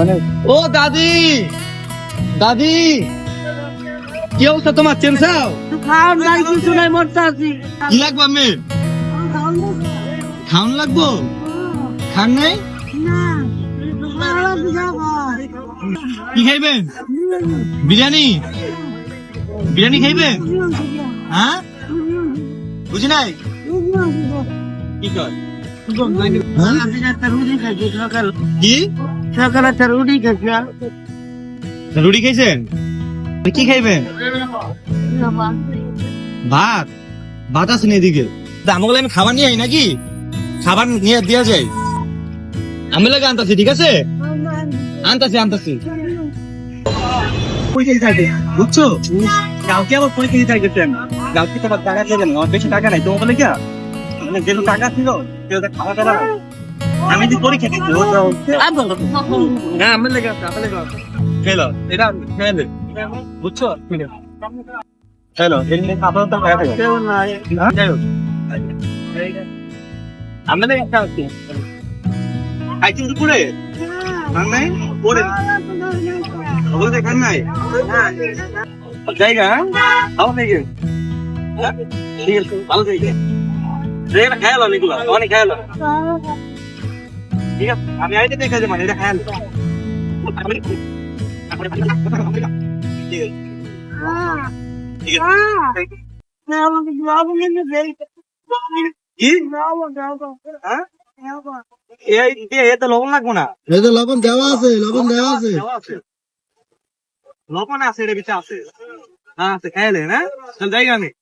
ও দাদি, দাদি কি অবস্থা তোমার? চেনছাও খাওয়ার নাই, কিছু নাই, মরতে আছি। কি লাগবে মেয়ে? খাওন লাগবো? খান নাই? কি খাইবেন? বিরিয়ানি? বিরিয়ানি খাইবেন? হ্যাঁ বুঝি নাই কি কর কি সকালে একটা রুটি খাইছি। রুটি খাইছেন? কি খাইবেন? ভাত? ভাত আছে না এদিকে? আমাকে আমি খাবার নিয়ে আই নাকি? খাবার নিয়ে দেওয়া যায়? আমি লাগে আনতাছি, ঠিক আছে? আনতাছি আনতাছি। বুঝছো, কাউকে আবার পরীক্ষা দিতে গেছেন। কাউকে তোমার টাকা দেবেন, আমার বেশি টাকা নাই। তোমার বলে কি যেহেতু টাকা ছিল খাওয়া টাকা আমি যদি পরীক্ষা দিচ্ছি না আমি লেগে আছে আপনি খেলো এটা খেলে বুঝছো খেলো এমনি আপনার তো টাকা থাকে যাই হোক আমি লেগে আছে আইছি দুপুরে খান নাই পরে ওগুলো খান নাই জায়গা ভালো থেকে ঠিক আছে ভালো থেকে রেট খেয়াল অনেকগুলো অনেক খেয়াল ঠিক আছে আমি আইতে দেখে যে মানে এটা খেয়াল লবণ লাগবো না লবণ দেওয়া আছে, লবণ দেওয়া আছে। লবণ আছে এর ভিতরে আছে হ্যাঁ আছে খেয়ালে না জায়গা নেই